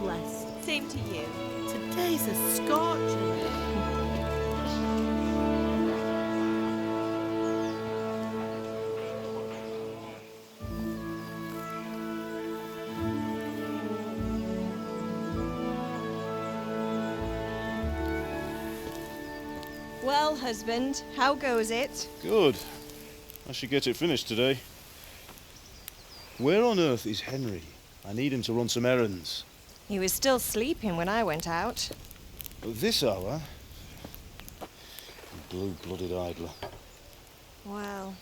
blessed. Same to you. Today's a scorcher. Well, husband, how goes it? Good. I should get it finished today. Where on earth is Henry? I need him to run some errands. He was still sleeping when I went out. At this hour? Blue-blooded idler. Well,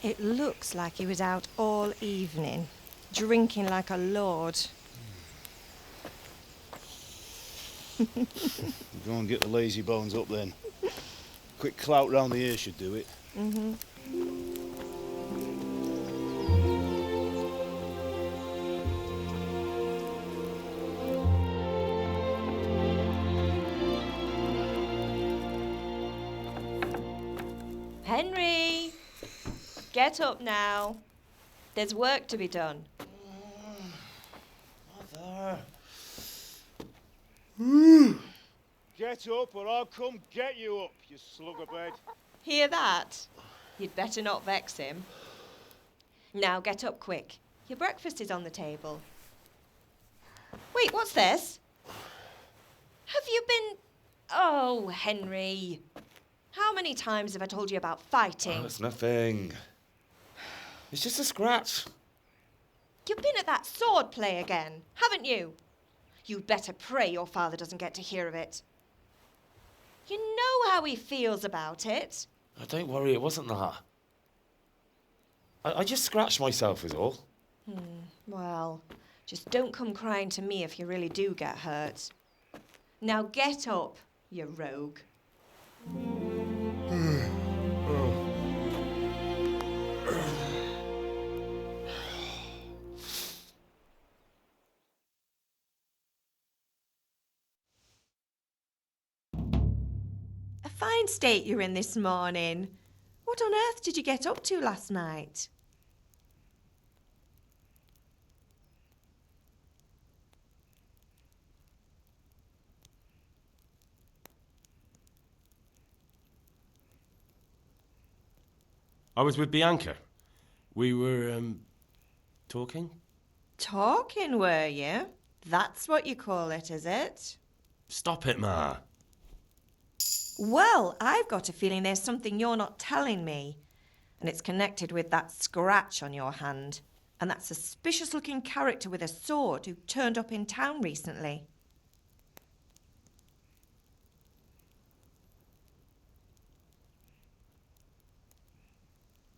it looks like he was out all evening, drinking like a lord. Go and get the lazy bones up then. Quick clout round the ear should do it. Mm-hmm. Henry! Get up now. There's work to be done. Mother! Get up or I'll come get you up, you slugabed. Hear that? You'd better not vex him. Now get up quick. Your breakfast is on the table. Wait, what's this? Have you been... Oh, Henry. How many times have I told you about fighting? Oh, it's nothing. It's just a scratch. You've been at that sword play again, haven't you? You'd better pray your father doesn't get to hear of it. You know how he feels about it. Oh, don't worry, it wasn't that. I just scratched myself is all. Well, just don't come crying to me if you really do get hurt. Now get up, you rogue. A fine state you're in this morning. What on earth did you get up to last night? I was with Bianca. We were, talking? Talking, were you? That's what you call it, is it? Stop it, Ma. Well, I've got a feeling there's something you're not telling me. And it's connected with that scratch on your hand. And that suspicious-looking character with a sword who turned up in town recently.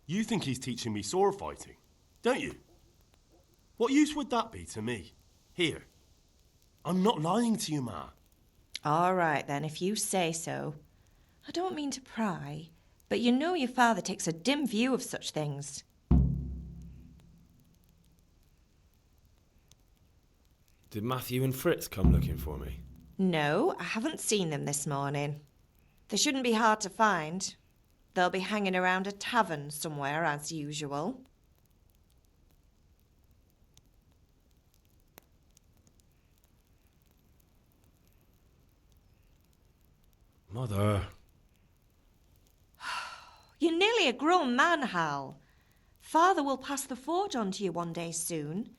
You think he's teaching me sword fighting, don't you? What use would that be to me? Here. I'm not lying to you, Ma. All right, then, if you say so. I don't mean to pry, but you know your father takes a dim view of such things. Did Matthew and Fritz come looking for me? No, I haven't seen them this morning. They shouldn't be hard to find. They'll be hanging around a tavern somewhere, as usual. Mother. You're nearly a grown man, Hal. Father will pass the forge on to you one day soon.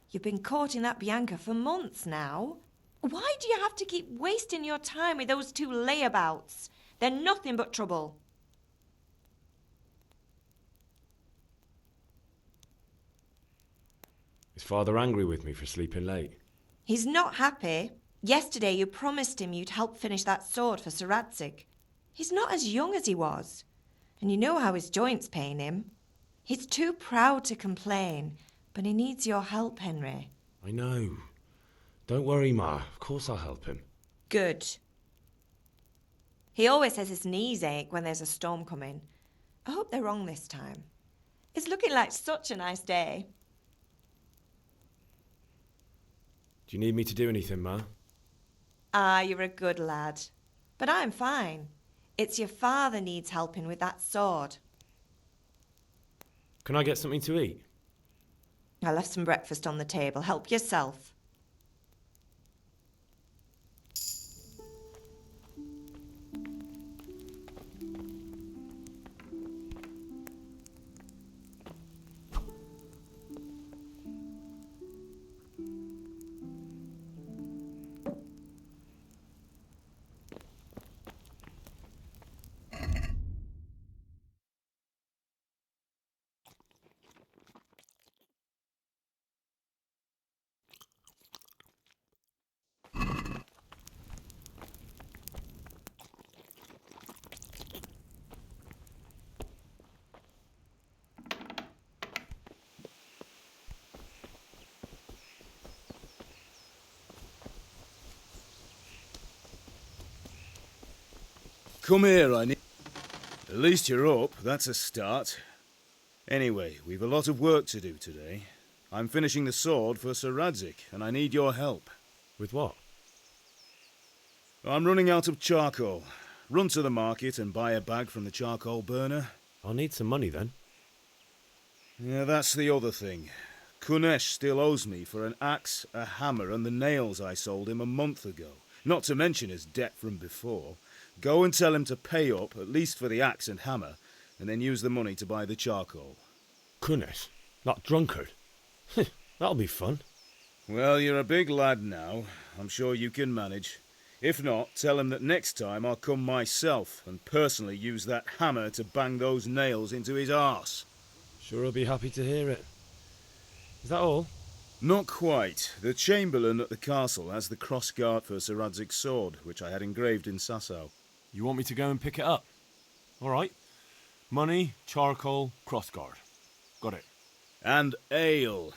You've been courting that Bianca for months now. Why do you have to keep wasting your time with those two layabouts? They're nothing but trouble. Is Father angry with me for sleeping late? He's not happy. Yesterday you promised him you'd help finish that sword for Sir Radzig. He's not as young as he was. And you know how his joints pain him. He's too proud to complain, but he needs your help, Henry. I know. Don't worry, Ma. Of course I'll help him. Good. He always says his knees ache when there's a storm coming. I hope they're wrong this time. It's looking like such a nice day. Do you need me to do anything, Ma? Ah, you're a good lad. But I'm fine. It's your father needs helping with that sword. Can I get something to eat? I left some breakfast on the table. Help yourself. Come here, I need... At least you're up, that's a start. Anyway, we've a lot of work to do today. I'm finishing the sword for Sir Radzik, and I need your help. With what? I'm running out of charcoal. Run to the market and buy a bag from the charcoal burner. I'll need some money then. Yeah, that's the other thing. Kunesh still owes me for an axe, a hammer, and the nails I sold him a month ago. Not to mention his debt from before. Go and tell him to pay up, at least for the axe and hammer, and then use the money to buy the charcoal. Kunesh? That drunkard? That'll be fun. Well, you're a big lad now. I'm sure you can manage. If not, tell him that next time I'll come myself and personally use that hammer to bang those nails into his arse. Sure I'll be happy to hear it. Is that all? Not quite. The Chamberlain at the castle has the cross-guard for Sir Radzik's sword, which I had engraved in Sasau. You want me to go and pick it up? All right. Money, charcoal, crossguard. Got it. And ale.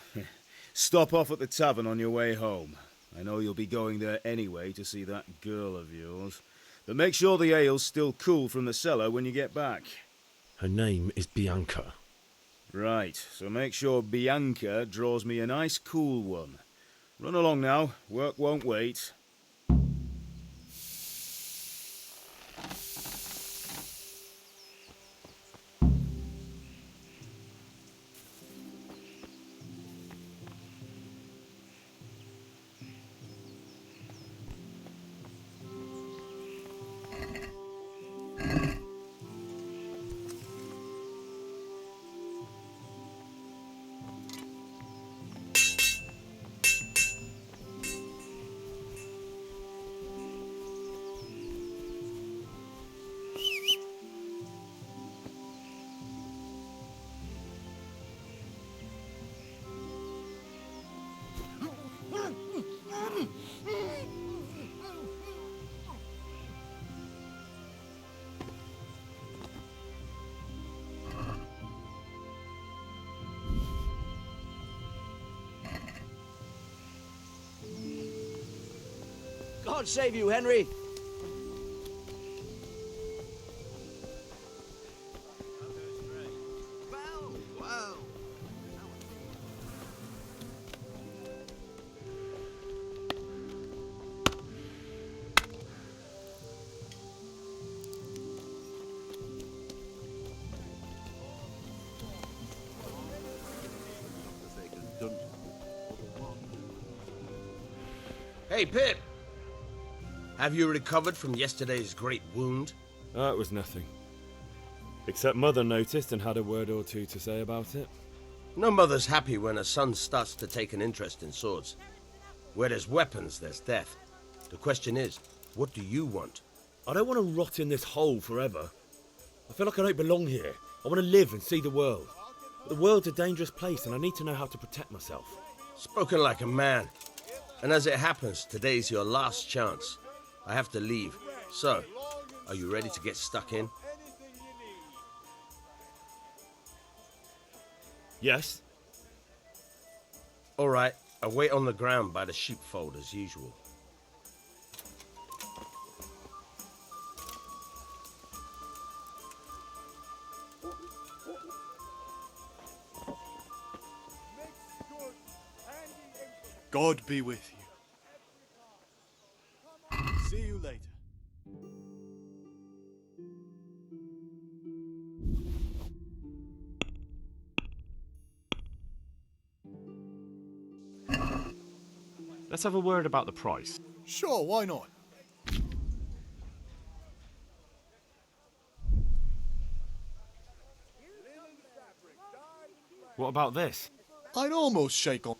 Stop off at the tavern on your way home. I know you'll be going there anyway to see that girl of yours. But make sure the ale's still cool from the cellar when you get back. Her name is Bianca. Right, so make sure Bianca draws me a nice cool one. Run along now, work won't wait. God save you, Henry! Wow. Hey, Pip! Have you recovered from yesterday's great wound? It was nothing. Except Mother noticed and had a word or two to say about it. No mother's happy when her son starts to take an interest in swords. Where there's weapons, there's death. The question is, what do you want? I don't want to rot in this hole forever. I feel like I don't belong here. I want to live and see the world. The world's a dangerous place and I need to know how to protect myself. Spoken like a man. And as it happens, today's your last chance. I have to leave. So, are you ready to get stuck in? Yes? All right, I'll wait on the ground by the sheepfold as usual. God be with you. See you later. Let's have a word about the price. Sure, why not? What about this? I'd almost shake on.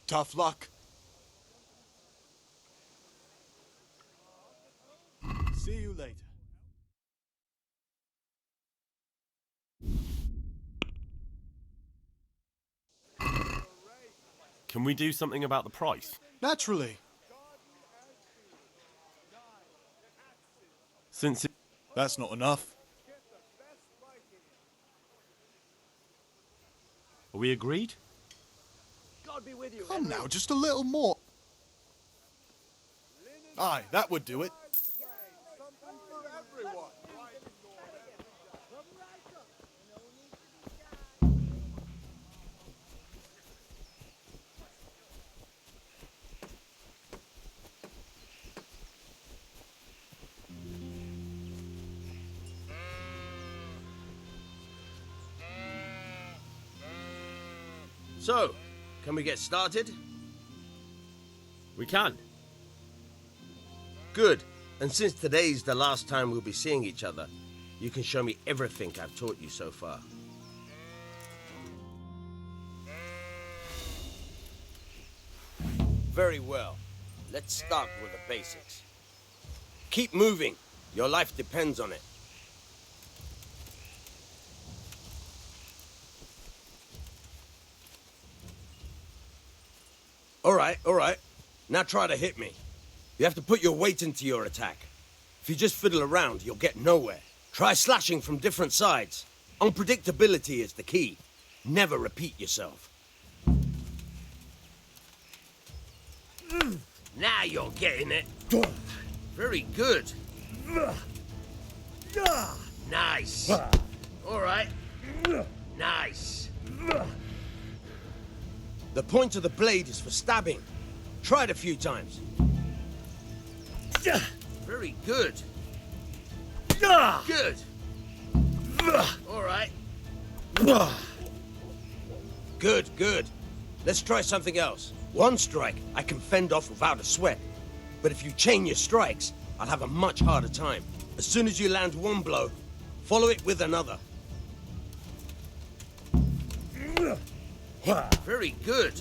Tough luck. See you later. Can we do something about the price? Naturally. Since it... That's not enough. Are we agreed? God be with you, Come Henry. now, just a little more. Aye, that would do it. So, can we get started? We can. Good. And since today's the last time we'll be seeing each other, you can show me everything I've taught you so far. Very well. Let's start with the basics. Keep moving. Your life depends on it. All right. Now try to hit me. You have to put your weight into your attack. If you just fiddle around, you'll get nowhere. Try slashing from different sides. Unpredictability is the key. Never repeat yourself. Now you're getting it. Very good. Nice. All right. Nice. The point of the blade is for stabbing. Try it a few times. Very good. Good. All right. Good. Let's try something else. One strike I can fend off without a sweat. But if you chain your strikes, I'll have a much harder time. As soon as you land one blow, follow it with another. Very good.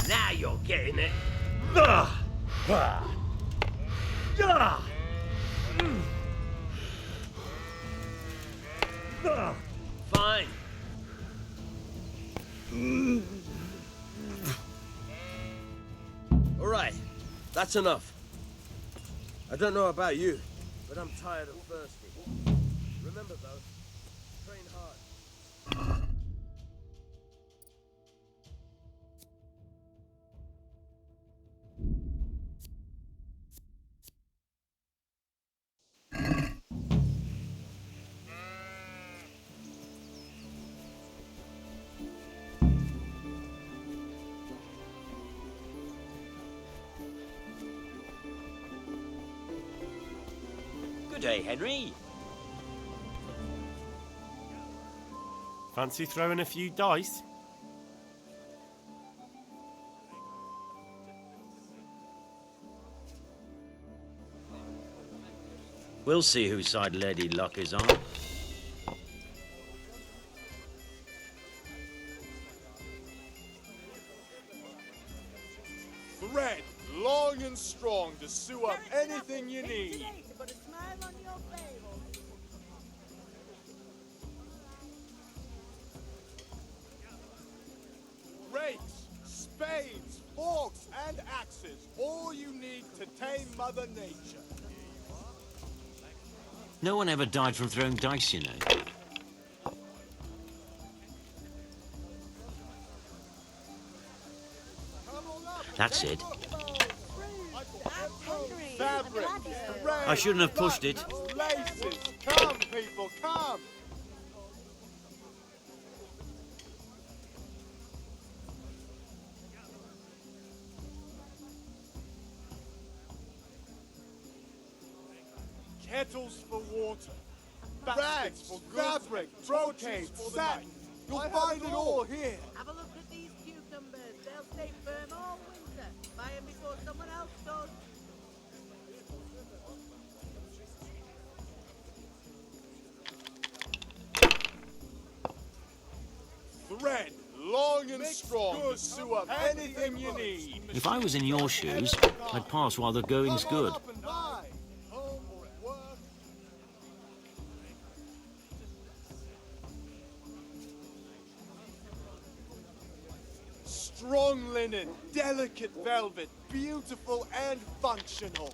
Now you're getting it. Fine. All right, that's enough. I don't know about you, but I'm tired and thirsty. Remember though, train hard. Good day, Henry. Fancy throwing a few dice? We'll see whose side Lady Luck is on. Thread, long and strong to sew up anything you need. Rakes, spades, forks, and axes. All you need to tame Mother Nature. No one ever died from throwing dice, you know. That's it. Fabric, thread, I shouldn't have pushed it. laces. Come, people, come. Kettles for water, bags for fabric, brocade, satin. You'll find it all here. Have a look at these cucumbers. They'll stay firm all winter. Buy them before someone else does. Thread, long and strong to sew up anything you need. If I was in your shoes, I'd pass while the going's Come on good. up and buy. Home or at work. Strong linen, delicate velvet, beautiful and functional.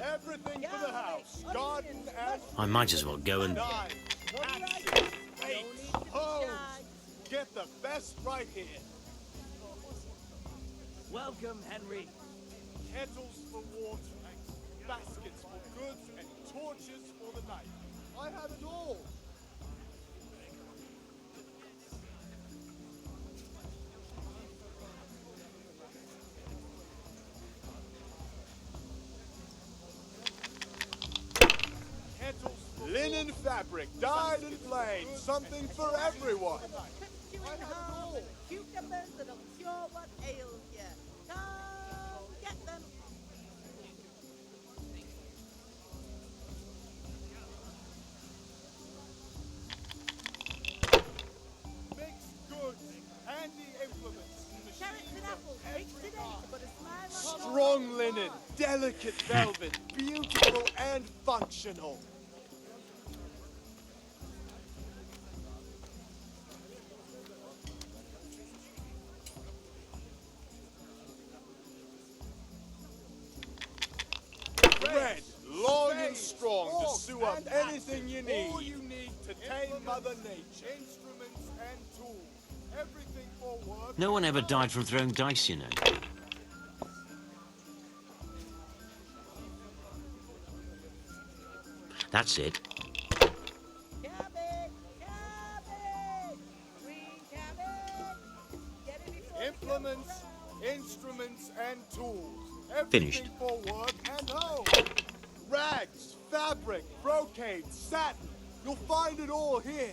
Everything for the house, garden and I might as well go and... knives, axes, rakes, hoes. Get the best right here. Welcome, Henry. Kettles for water, baskets for goods, and torches for the night. I have it all. Kettles for linen fabric, dyed and plain, something for everyone. You in harm, cucumbers that'll cure what ails you. Come get them. Mixed goods, handy implements, Carrots and apples, mixed today to put a smile on your strong linen, delicate velvet, beautiful and functional. Bread, long and strong to sew up anything you need. All you need to tame Mother Nature. Instruments and tools, everything for work. No one ever died from throwing dice, you know. That's it. cabbage, cabbage, green cabbage. Get it before it Implements, instruments and tools, everything Finished. for work and home. Rags, fabric, brocade, satin, you'll find it all here.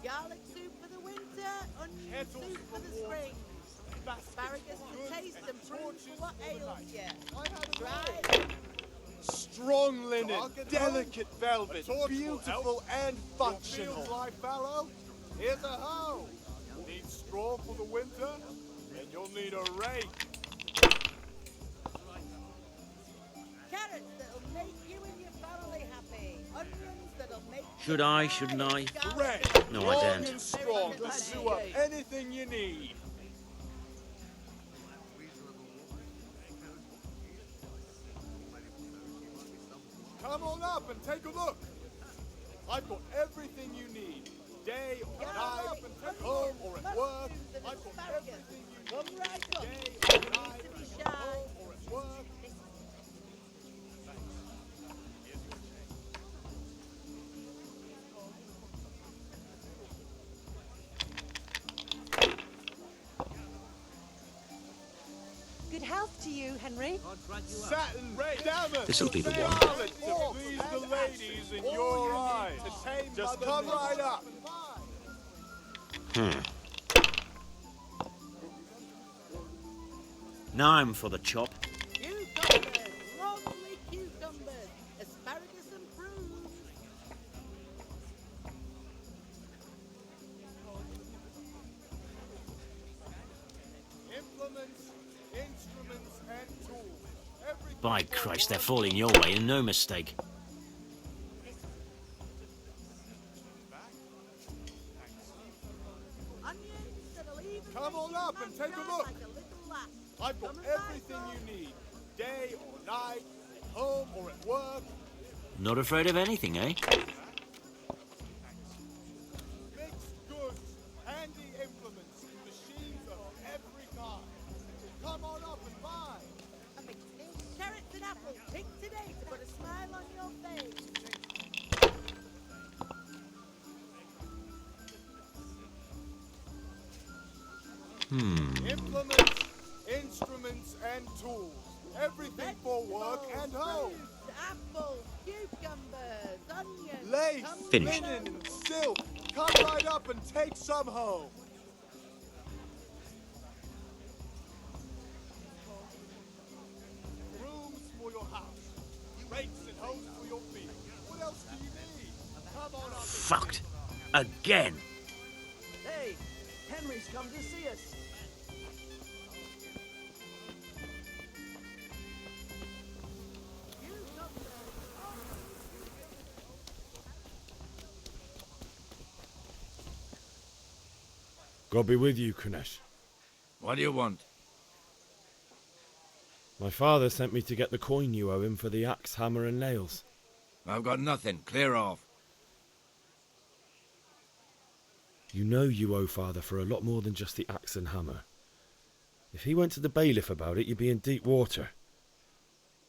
garlic soup for the winter, onion Kettles soup for for the water, spring. baskets Asparagus for for goods taste and and prune torches for what for the ails night. you. I have it Dry all. Strong linen, delicate velvet, beautiful and functional. Field life fallow? Here's a hoe. Need straw for the winter? And you'll need a rake. Carrots that'll make you and your family happy. Onions that'll make Should you I, cry. shouldn't I? Bread, No, I long don't. and strong to sew up anything you need. Come on up and take a look. I've got everything you need. Day or night, at home or at work. I've got everything you Come need. right up. Day You or need night, to be at shy. home or at work. Good health to you, Henry. Satin, damask, This'll be the one. scarlet to please the ladies in your eyes. Just come right up. Now I'm for the chop. Cucumbers, lovely cucumbers. Asparagus and prunes. Implements, instruments, and tools. Everything By for Christ, they're work. falling your way, and no mistake. Onions that'll even Come make on your up mouth and take a dry look. like a little lass. I've got Come and buy everything some. you need. Day or night, at home or at work. Not afraid of anything, eh? Mixed goods, handy implements, machines of every kind. Come on up and buy. A mix. Carrots and apples, picked today to put a smile on your face. Implements, instruments, and tools. Everything for work and home. Fruits, apples, cucumbers, onions. Lace, Come Finished. linen, and silk. Come right up and take some home. Brooms for your house. Rakes and hoes for your feet. What else do you need? Come on up. Fucked. Again. Hey, Henry's come to see us. God be with you, Kunesh. What do you want? My father sent me to get the coin you owe him for the axe, hammer and nails. I've got nothing. Clear off. You know you owe father for a lot more than just the axe and hammer. If he went to the bailiff about it, you'd be in deep water.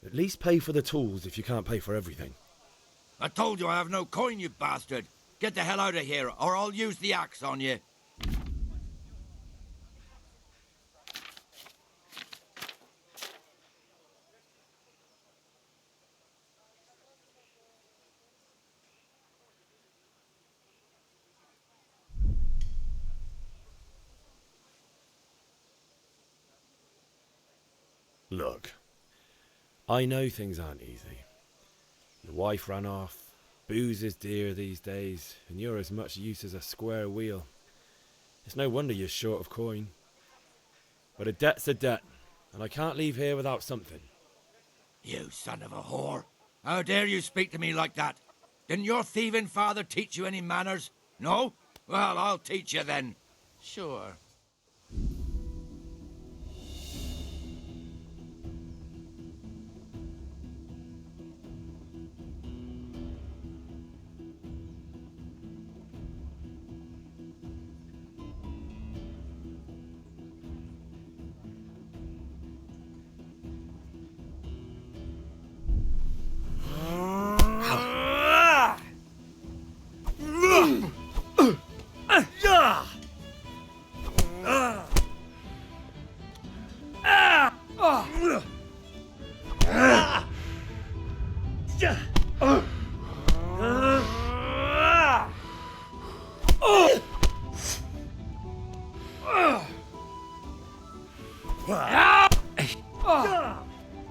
At least pay for the tools if you can't pay for everything. I told you I have no coin, you bastard. Get the hell out of here, or I'll use the axe on you. Look, I know things aren't easy. Your wife ran off, booze is dear these days, and you're as much use as a square wheel. It's no wonder you're short of coin. But a debt's a debt, and I can't leave here without something. You son of a whore. How dare you speak to me like that? Didn't your thieving father teach you any manners? No? Well, I'll teach you then. Sure.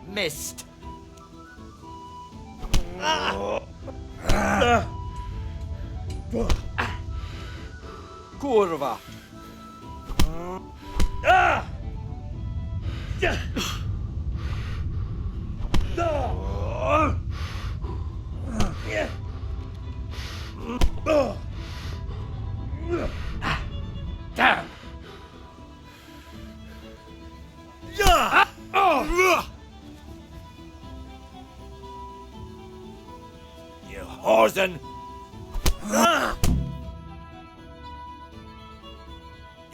Missed. Kurva! Damn! You whoreson!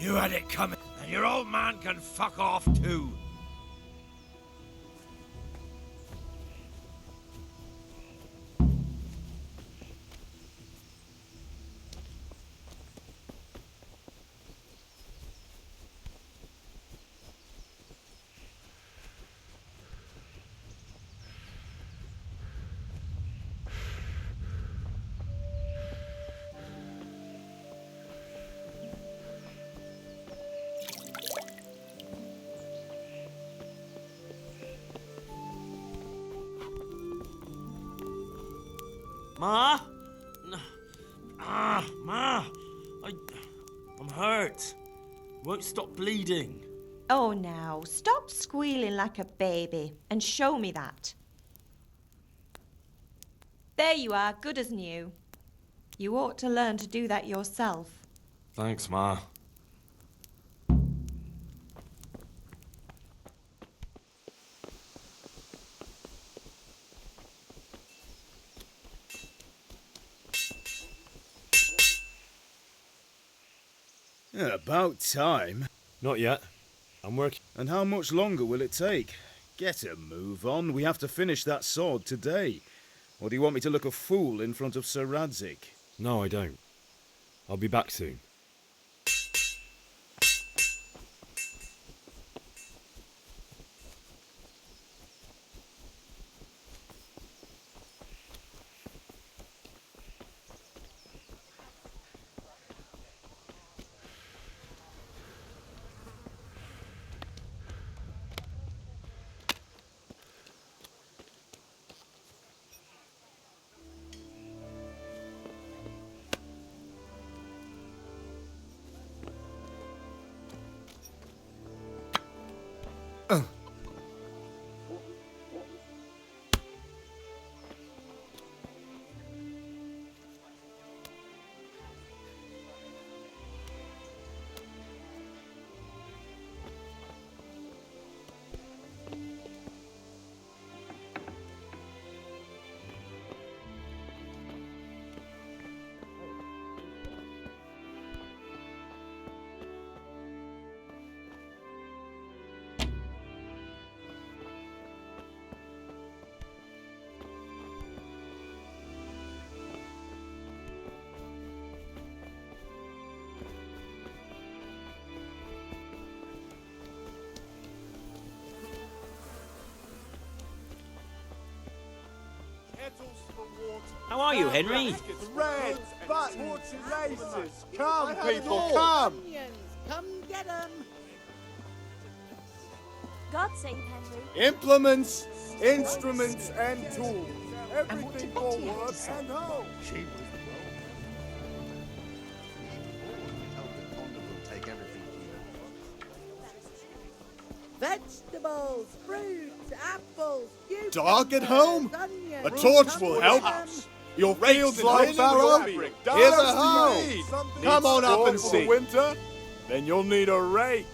You had it coming, and your old man can fuck off too. Ma? Ma! I'm hurt. Won't stop bleeding. Oh, now, stop squealing like a baby and show me that. There you are, good as new. You ought to learn to do that yourself. Thanks, Ma. Yeah, about time. Not yet. I'm working. And how much longer will it take? Get a move on. We have to finish that sword today. Or do you want me to look a fool in front of Sir Radzik? No, I don't. I'll be back soon. Kettles for water. How are you, Henry? Red buttons, laces. Come, people, More come. onions. Come get 'em. God save Henry. Implements, instruments, and tools. And what Everything did for Betty have to work say? and home. Vegetables, fruits, apples, cucumbers, Dark at home? onions. A torch Come will get help. 'em. Your fields like fallow. Here's a hoe. Come on up and see. Winter, then you'll need a rake.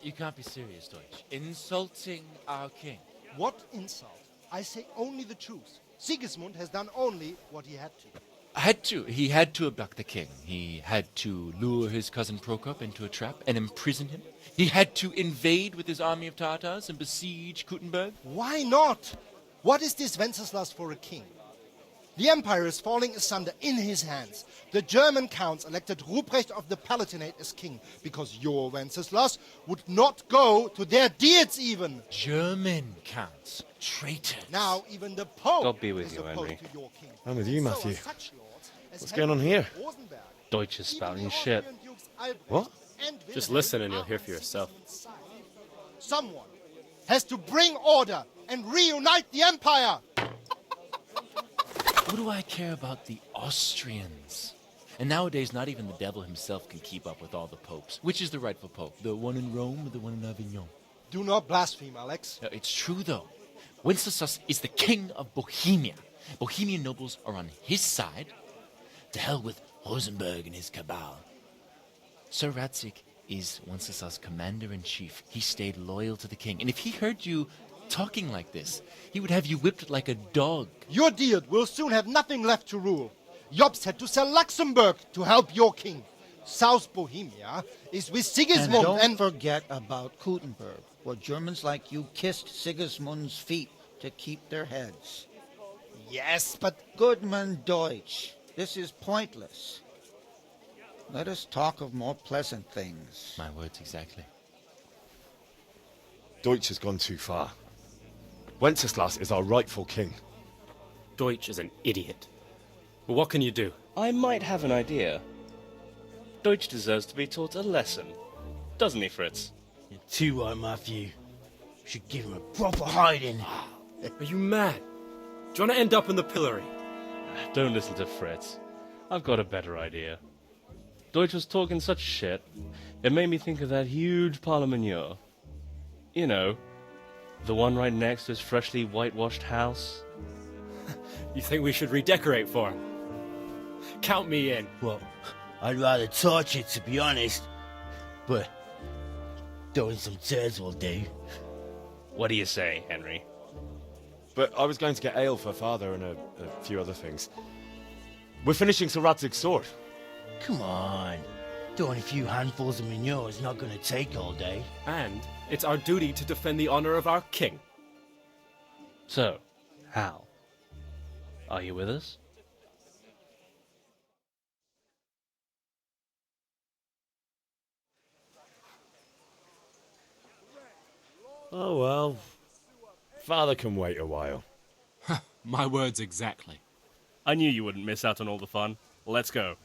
You can't be serious, Deutsch. Insulting our king. What insult? I say only the truth. Sigismund has done only what he had to. He had to abduct the king. He had to lure his cousin Prokop into a trap and imprison him. He had to invade with his army of Tatars and besiege Kutenberg. Why not? What is this Wenceslas for a king? The empire is falling asunder in his hands. The German counts elected Ruprecht of the Palatinate as king because your Wenceslas would not go to their deeds even. German counts. Traitors. Now even the Pope God be with is you, opposed Henry. to your king. I'm with you, So Matthew. are such lords as What's Henry going on here? of Rosenberg, Deutsch is even spouting the shit. Austrian Dukes Albrecht What? and Just Wilhelm listen and you'll are hear on for yourself. Sigismund's side. Someone has to bring order and reunite the empire. What do I care about the Austrians? And nowadays, not even the devil himself can keep up with all the popes. Which is the rightful pope? The one in Rome or the one in Avignon? Do not blaspheme, Alex. It's true, though. Wenceslas is the king of Bohemia. Bohemian nobles are on his side. To hell with Rosenberg and his cabal. Sir Radzik is Wenceslas' commander-in-chief. He stayed loyal to the king. And if he heard you talking like this, he would have you whipped like a dog. Your deed will soon have nothing left to rule. Jobst had to sell Luxembourg to help your king. South Bohemia is with Sigismund and don't forget about Kutenberg, where Germans like you kissed Sigismund's feet to keep their heads. Yes, but... Goodman Deutsch, this is pointless. Let us talk of more pleasant things. My words exactly. Deutsch has gone too far. Wenceslas is our rightful king. Deutsch is an idiot. But what can you do? I might have an idea. Deutsch deserves to be taught a lesson. Doesn't he, Fritz? You're too right, Matthew. Should give him a proper hiding. Are you mad? Do you want to end up in the pillory? Don't listen to Fritz. I've got a better idea. Deutsch was talking such shit, it made me think of that huge parliament. You know, the one right next to his freshly whitewashed house. You think we should redecorate for him? Count me in. Well, I'd rather torch it, to be honest. But throwing some turds will do. What do you say, Henry? But I was going to get ale for father and a few other things. We're finishing Sir Radzig's sword. Come on. Throwing a few handfuls of manure is not going to take all day. And it's our duty to defend the honor of our king. So, Hal, are you with us? Oh well. Father can wait a while. My words exactly. I knew you wouldn't miss out on all the fun. Let's go.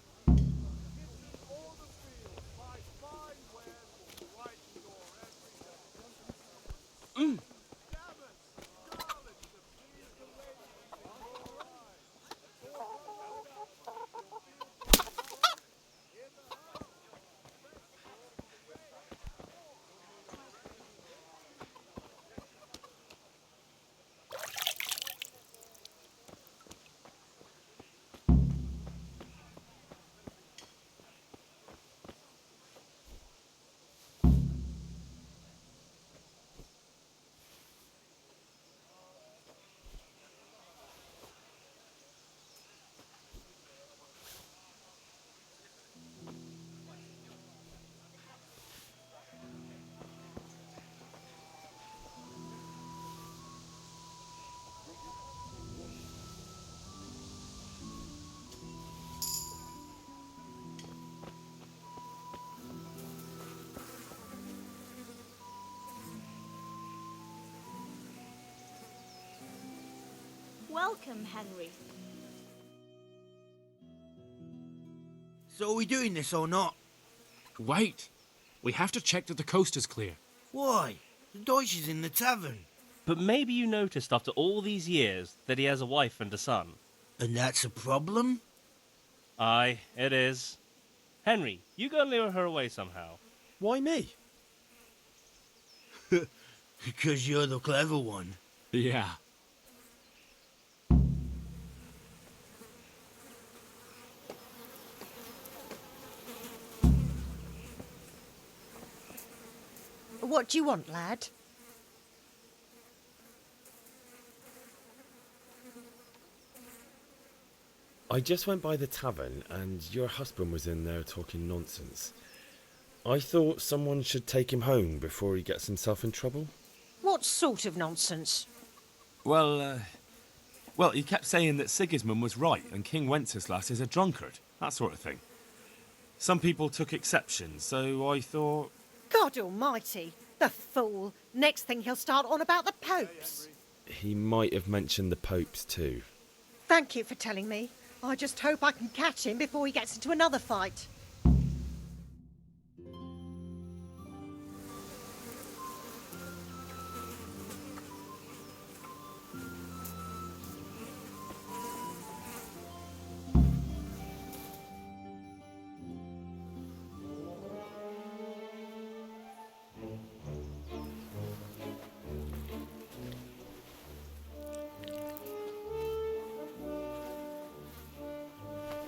Welcome, Henry. So are we doing this or not? Wait. We have to check that the coaster's clear. Why? The Deutsch is in the tavern. But maybe you noticed after all these years that he has a wife and a son. And that's a problem? Aye, it is. Henry, you go and lure her away somehow. Why me? Because you're the clever one. Yeah. What do you want, lad? I just went by the tavern and your husband was in there talking nonsense. I thought someone should take him home before he gets himself in trouble. What sort of nonsense? Well, he kept saying that Sigismund was right and King Wenceslas is a drunkard, that sort of thing. Some people took exception, so I thought... God almighty, the fool. Next thing he'll start on about the popes. He might have mentioned the popes too. Thank you for telling me. I just hope I can catch him before he gets into another fight.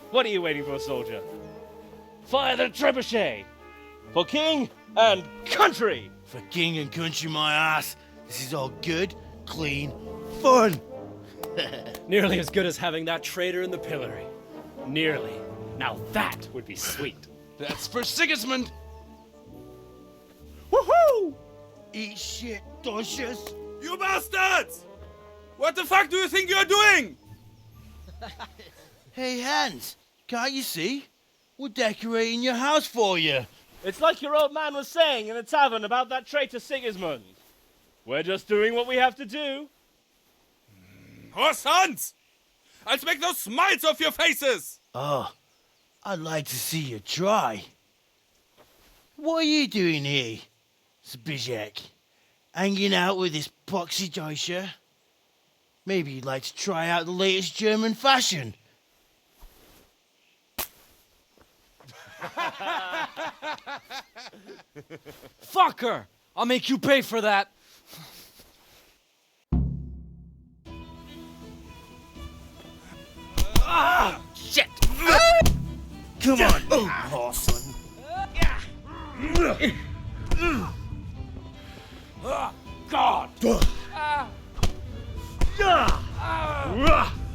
What are you waiting for, soldier? Fire the trebuchet! For king and country! For king and country, my ass. This is all good, clean, fun. Nearly as good as having that traitor in the pillory. Nearly. Now that would be sweet. That's for Sigismund. Woohoo! Eat shit, Deutsches. You bastards! What the fuck do you think you're doing? Hey, Hans, can't you see? We're decorating your house for you. It's like your old man was saying in the tavern about that traitor Sigismund. We're just doing what we have to do. Oh, sons! I'll make those smiles off your faces! Oh, I'd like to see you try. What are you doing here, Zbigniew? Hanging out with this poxy Deutscher? Maybe you'd like to try out the latest German fashion. Fuck her! I'll make you pay for that. Ah, shit! Come on, Horson. God!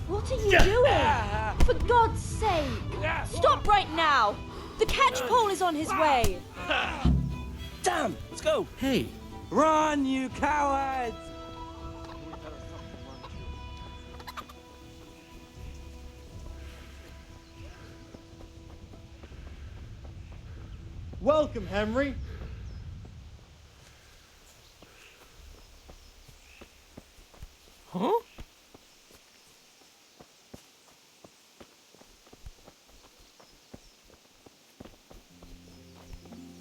What are you doing? For God's sake! Stop right now! The catchpole is on his way! Damn! Let's go! Hey! Run, you cowards! Welcome, Henry. Huh?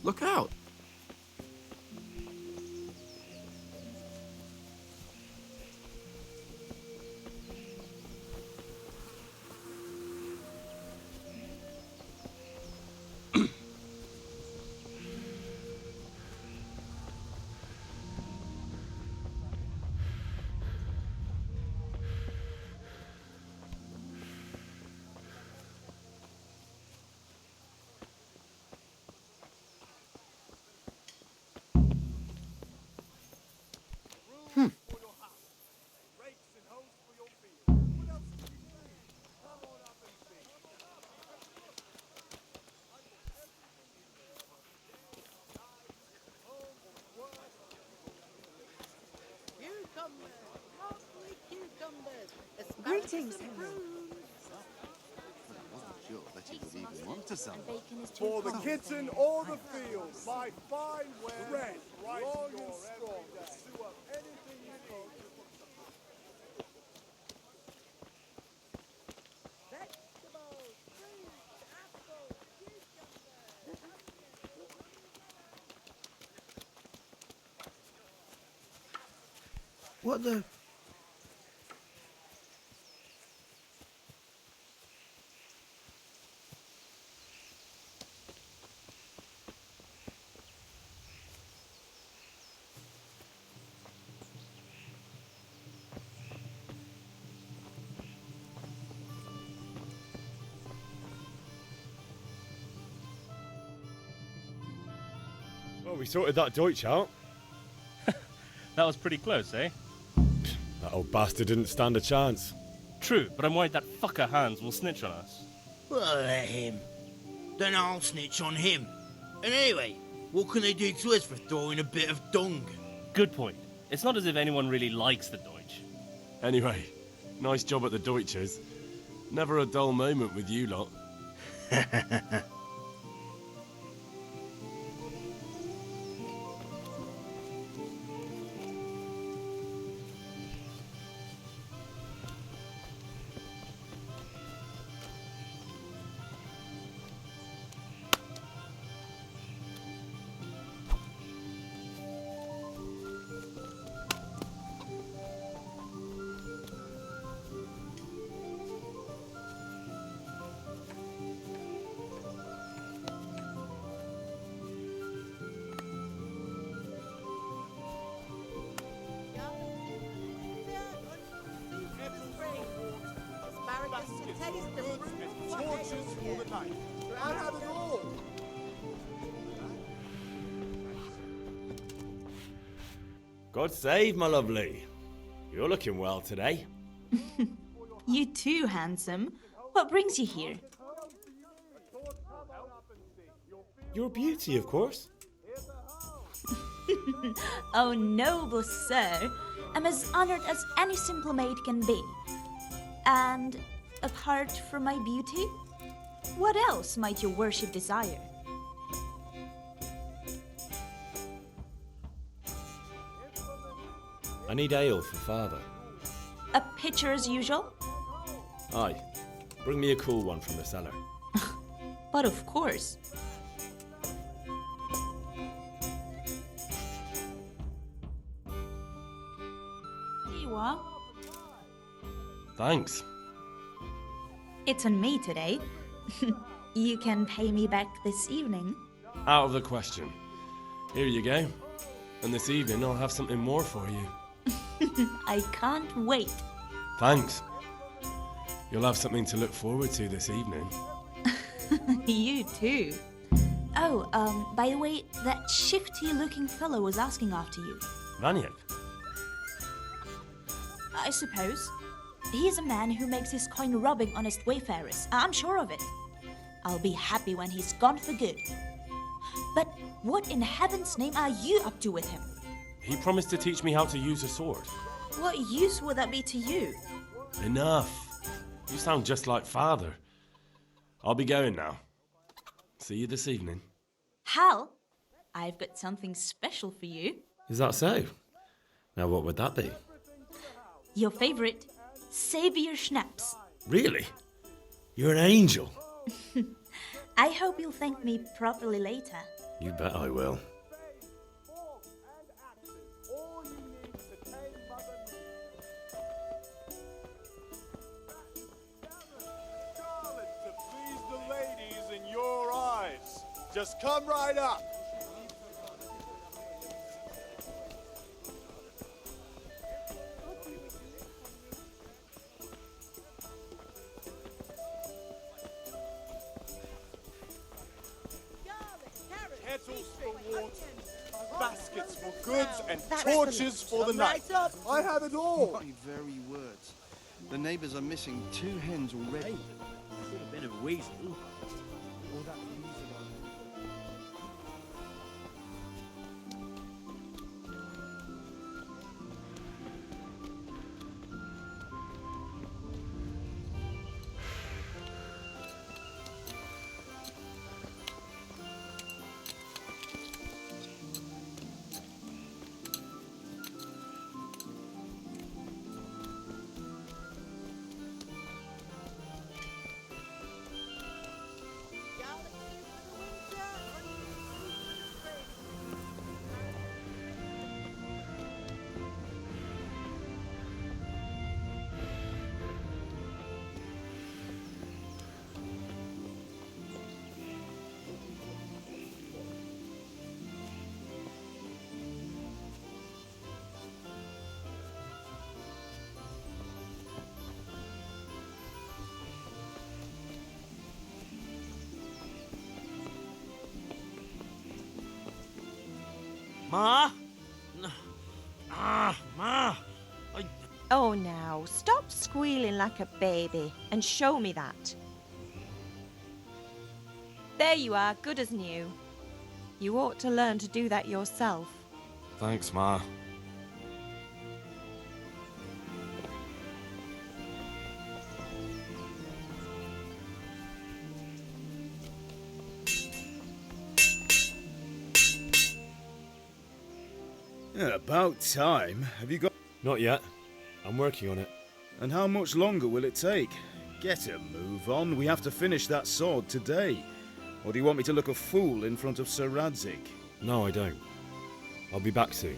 Look out! Greetings, Henry. For the kitchen or the field, my fine red, long and strong, to sew up anything you need. What the... Well, we sorted that Deutsch out. That was pretty close, eh? That old bastard didn't stand a chance. True, but I'm worried that fucker Hans will snitch on us. Well, let him. Then I'll snitch on him. And anyway, what can they do to us for throwing a bit of dung? Good point. It's not as if anyone really likes the Deutsch. Anyway, nice job at the Deutsches. Never a dull moment with you lot. Torches for the night. I have it all. God save, my lovely. You're looking well today. You too, handsome. What brings you here? You're a beauty, of course. Oh, noble sir. I'm as honored as any simple maid can be. And apart from my beauty, what else might your worship desire? I need ale for father. A pitcher as usual? Aye. Bring me a cool one from the cellar. But of course. Here you are. Thanks. It's on me today. You can pay me back this evening. Out of the question. Here you go. And this evening I'll have something more for you. I can't wait. Thanks. You'll have something to look forward to this evening. You too. Oh, by the way, that shifty-looking fellow was asking after you. Vaniak? I suppose. He's a man who makes his coin robbing honest wayfarers. I'm sure of it. I'll be happy when he's gone for good. But what in heaven's name are you up to with him? He promised to teach me how to use a sword. What use would that be to you? Enough. You sound just like father. I'll be going now. See you this evening. Hal, I've got something special for you. Is that so? Now what would that be? Your favorite, Savior Schnapps. Really? You're an angel. I hope you'll thank me properly later. You bet I will. Scarlet, to please the ladies in your eyes. Just come right up. Kettles for water, baskets for goods, and torches for the night. I have it all. My very words. The neighbours are missing 2 hens already. Could have been a weasel. Ma? Ma! Oh, now, stop squealing like a baby and show me that. There you are, good as new. You ought to learn to do that yourself. Thanks, Ma. Yeah, about time. Have you got... Not yet. I'm working on it. And how much longer will it take? Get a move on. We have to finish that sword today. Or do you want me to look a fool in front of Sir Radzig? No, I don't. I'll be back soon.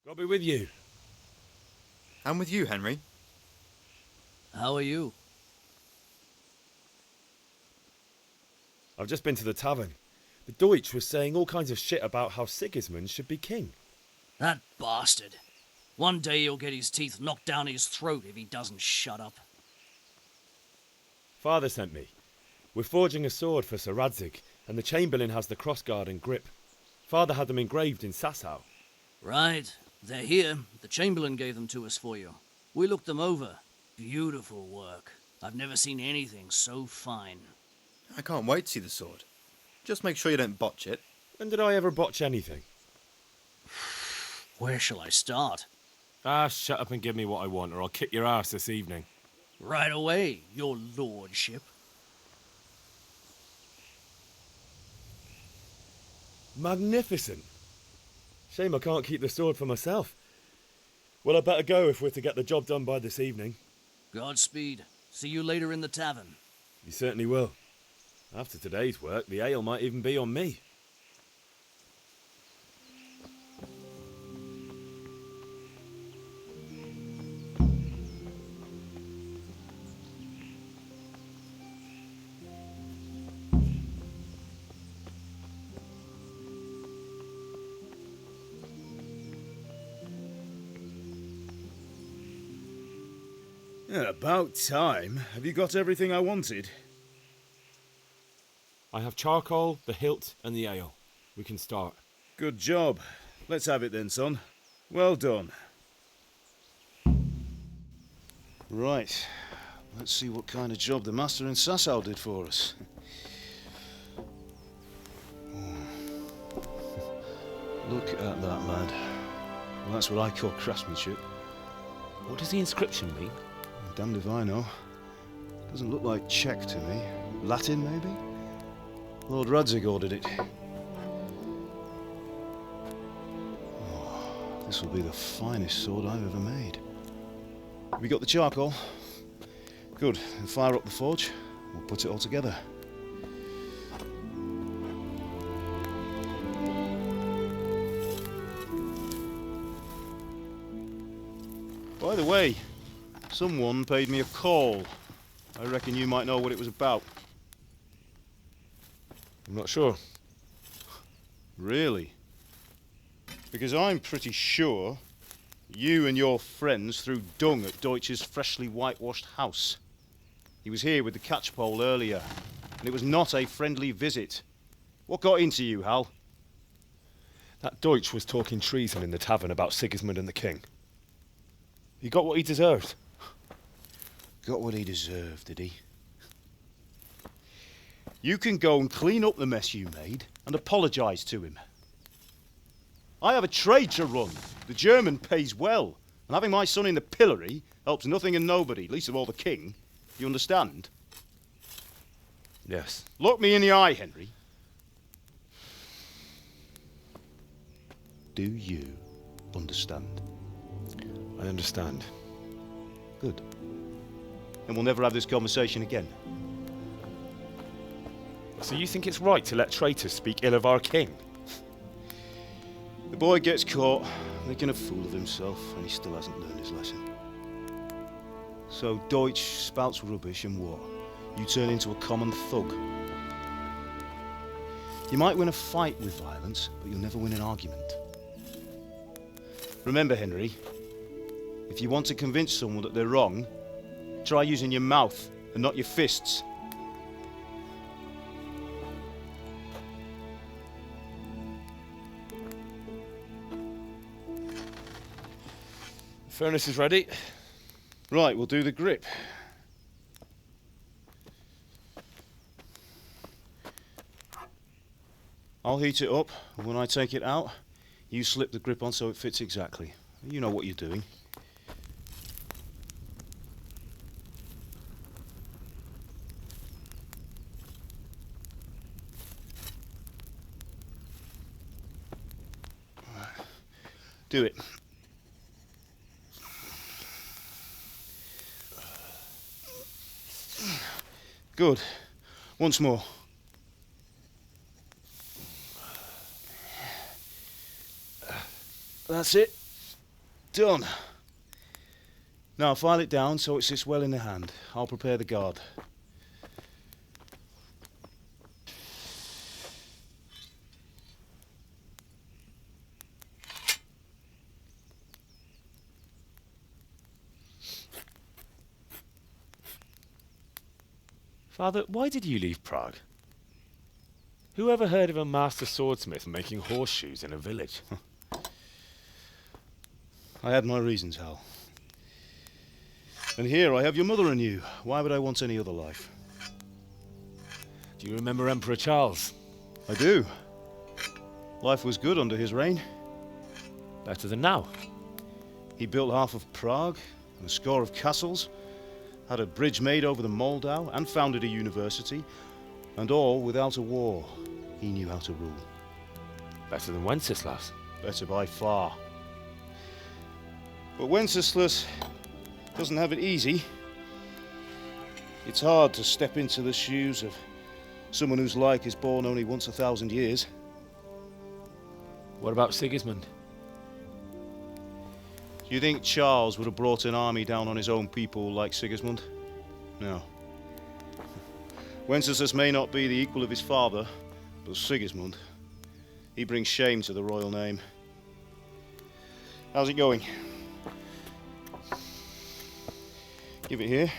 I'll be with you. I'm with you, Henry. How are you? I've just been to the tavern. The Deutsch was saying all kinds of shit about how Sigismund should be king. That bastard. One day he'll get his teeth knocked down his throat if he doesn't shut up. Father sent me. We're forging a sword for Sir Radzig, and the Chamberlain has the crossguard and grip. Father had them engraved in Sasau. Right. They're here. The Chamberlain gave them to us for you. We looked them over. Beautiful work. I've never seen anything so fine. I can't wait to see the sword. Just make sure you don't botch it. When did I ever botch anything? Where shall I start? Ah, shut up and give me what I want, or I'll kick your ass this evening. Right away, your lordship. Magnificent. Shame I can't keep the sword for myself. Well, I better go if we're to get the job done by this evening. Godspeed. See you later in the tavern. You certainly will. After today's work, the ale might even be on me. Yeah, about time. Have you got everything I wanted? I have charcoal, the hilt, and the ale. We can start. Good job. Let's have it then, son. Well done. Right. Let's see what kind of job the master in Sasau did for us. Look at that, lad. Well, that's what I call craftsmanship. What does the inscription mean? Damned if I know. Doesn't look like Czech to me. Latin, maybe? Lord Radzig ordered it. Oh, this will be the finest sword I've ever made. Have you got the charcoal? Good. Then fire up the forge. We'll put it all together. By the way, someone paid me a call. I reckon you might know what it was about. I'm not sure. Really? Because I'm pretty sure you and your friends threw dung at Deutsch's freshly whitewashed house. He was here with the catchpole earlier, and it was not a friendly visit. What got into you, Hal? That Deutsch was talking treason in the tavern about Sigismund and the king. He got what he deserved. Got what he deserved, did he? You can go and clean up the mess you made and apologise to him. I have a trade to run. The German pays well, and having my son in the pillory helps nothing and nobody, least of all the king. You understand? Yes. Look me in the eye, Henry. Do you understand? I understand. Good. And we'll never have this conversation again. So you think it's right to let traitors speak ill of our king? The boy gets caught, making a fool of himself, and he still hasn't learned his lesson. So Deutsch spouts rubbish, and what? You turn into a common thug. You might win a fight with violence, but you'll never win an argument. Remember, Henry, if you want to convince someone that they're wrong, try using your mouth and not your fists. Furnace is ready. Right, we'll do the grip. I'll heat it up, and when I take it out, you slip the grip on so it fits exactly. You know what you're doing. Do it. Good. Once more. That's it. Done. Now file it down so it sits well in the hand. I'll prepare the guard. Father, why did you leave Prague? Who ever heard of a master swordsmith making horseshoes in a village? I had my reasons, Hal. And here I have your mother and you. Why would I want any other life? Do you remember Emperor Charles? I do. Life was good under his reign. Better than now. He built half of Prague and a score of castles, had a bridge made over the Moldau, and founded a university, and all without a war. He knew how to rule. Better than Wenceslas. Better by far. But Wenceslas doesn't have it easy. It's hard to step into the shoes of someone whose like is born only once 1,000 years. What about Sigismund? Do you think Charles would have brought an army down on his own people like Sigismund? No. Wenceslas may not be the equal of his father, but Sigismund, he brings shame to the royal name. How's it going? Give it here,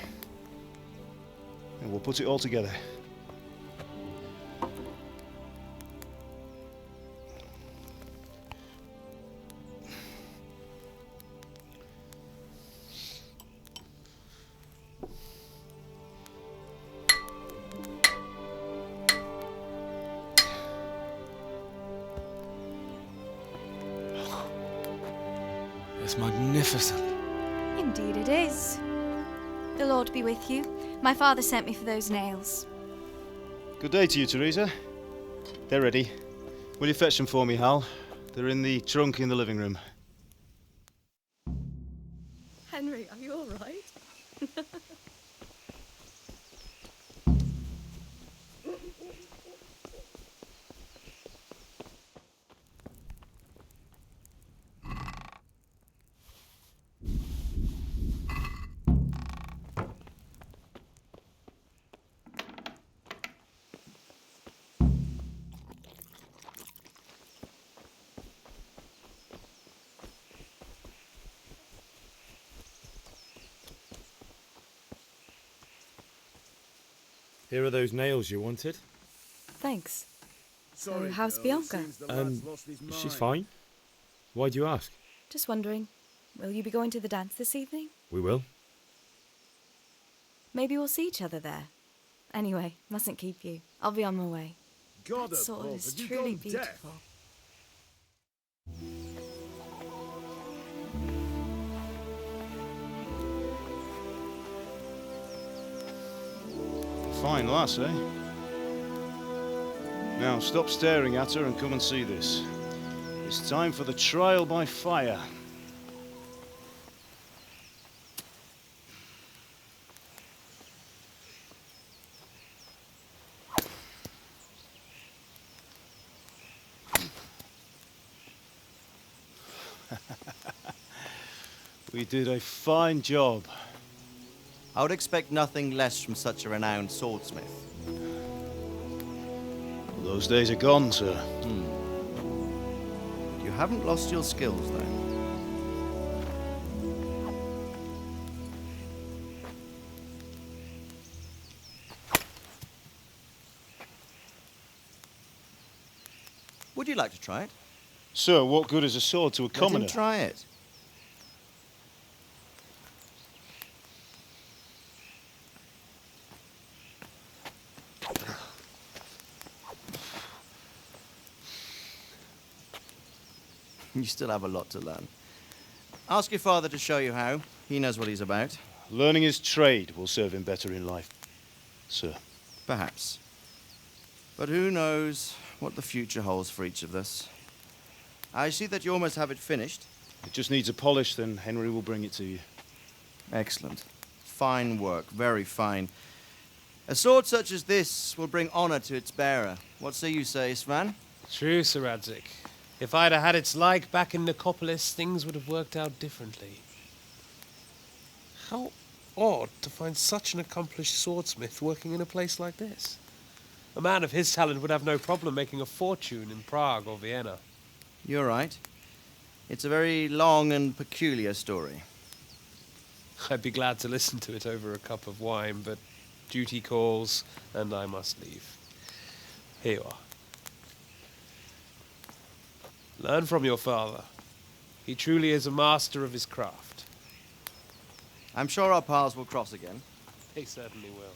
and we'll put it all together. It's magnificent. Indeed it is. The Lord be with you. My father sent me for those nails. Good day to you, Teresa. They're ready. Will you fetch them for me, Hal? They're in the trunk in the living room. Henry, are you all right? Here are those nails you wanted. Thanks. So, how's Bianca? She's fine. Why do you ask? Just wondering, will you be going to the dance this evening? We will. Maybe we'll see each other there. Anyway, mustn't keep you. I'll be on my way. God that sword above, is have you truly gone beautiful. deaf? Fine lass, eh? Now stop staring at her and come and see this. It's time for the trial by fire. We did a fine job. I would expect nothing less from such a renowned swordsmith. those days are gone, sir. You haven't lost your skills, though. Would you like to try it? Sir, what good is a sword to a commoner? Let him try it. You still have a lot to learn. Ask your father to show you how. He knows what he's about. Learning his trade will serve him better in life, sir. Perhaps. But who knows what the future holds for each of us. I see that you almost have it finished. It just needs a polish, then Henry will bring it to you. Excellent. Fine work, very fine. A sword such as this will bring honor to its bearer. What say you, Svan? True, Sir Radzig. If I'd have had its like back in Nicopolis, things would have worked out differently. How odd to find such an accomplished swordsmith working in a place like this. A man of his talent would have no problem making a fortune in Prague or Vienna. You're right. It's a very long and peculiar story. I'd be glad to listen to it over a cup of wine, but duty calls, and I must leave. Here you are. Learn from your father. He truly is a master of his craft. I'm sure our paths will cross again. They certainly will.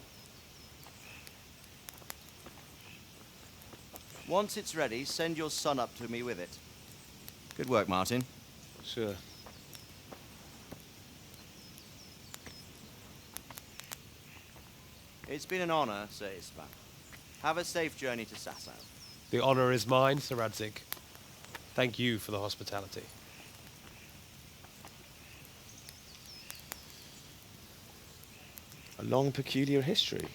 Once it's ready, send your son up to me with it. Good work, Martin. Sure. It's been an honor, Sir Isvan. Have a safe journey to Sasau. The honor is mine, Sir Radzig. Thank you for the hospitality. A long, peculiar history.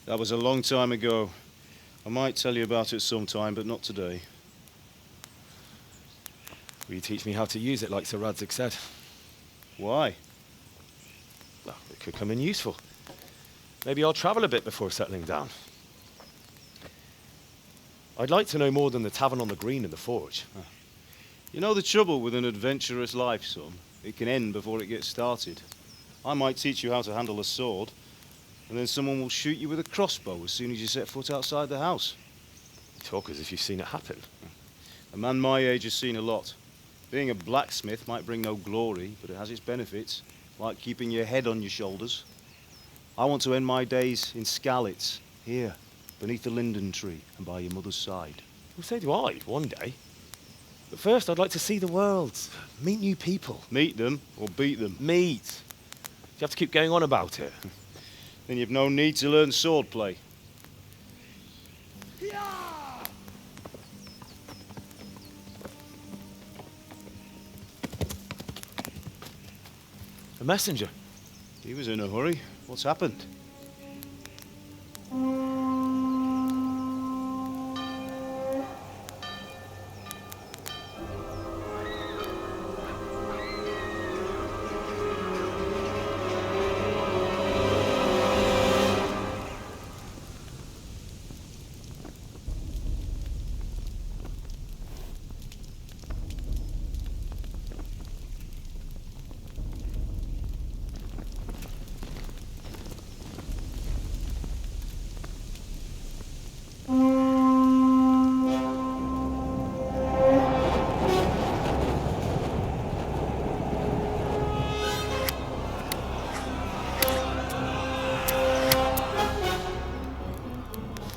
That was a long time ago. I might tell you about it sometime, but not today. Will you teach me how to use it, like Sir Radzig said? Why? Well, it could come in useful. Maybe I'll travel a bit before settling down. I'd like to know more than the tavern on the green and the forge. You know the trouble with an adventurous life, son? It can end before it gets started. I might teach you how to handle a sword, and then someone will shoot you with a crossbow as soon as you set foot outside the house. You talk as if you've seen it happen. A man my age has seen a lot. Being a blacksmith might bring no glory, but it has its benefits, like keeping your head on your shoulders. I want to end my days in Skalitz, here, beneath the linden tree and by your mother's side. Well, so do I, one day. But first, I'd like to see the world, meet new people. Meet them or beat them? Meet. You have to keep going on about it. Then you've no need to learn swordplay. A messenger. He was in a hurry. What's happened?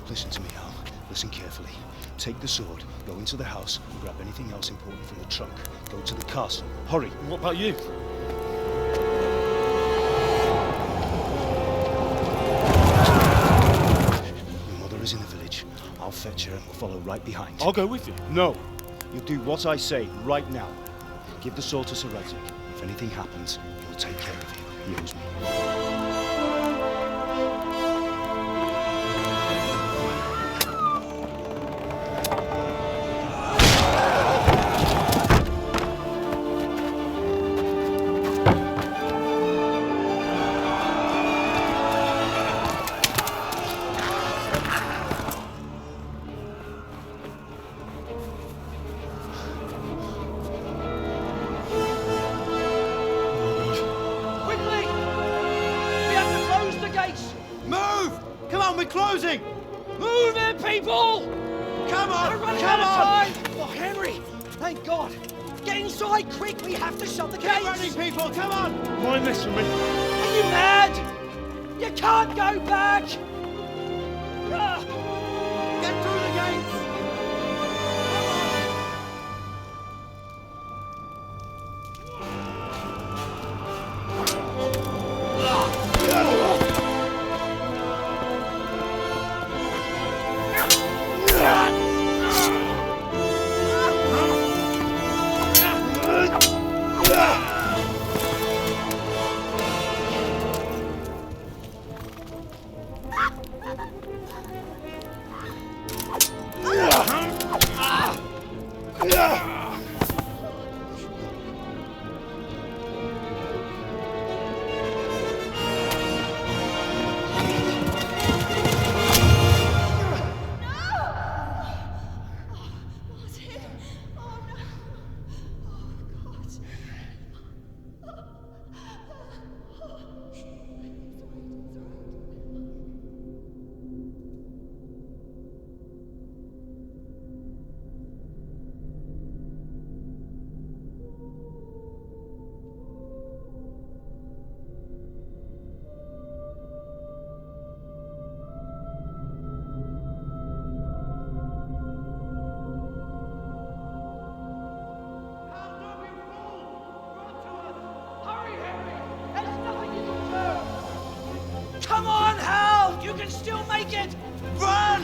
Listen to me, Al. Listen carefully. Take the sword, go into the house, and grab anything else important from the trunk. Go to the castle. Hurry. What about you? Your mother is in the village. I'll fetch her and we'll follow right behind. I'll go with you. No. You'll do what I say right now. Give the sword to Sir Radzig. If anything happens, he'll take care of you. He owes me. happening? Move it, people! Come on! We're running Come out on! of time! Oh, Henry! Thank God! Get inside, quick! We have to shut the gates! Get ready, people! Come on! Mind this for me. Are you mad? You can't go back! Ah. Get through the gates! Come on, Hal! You can still make it! Run!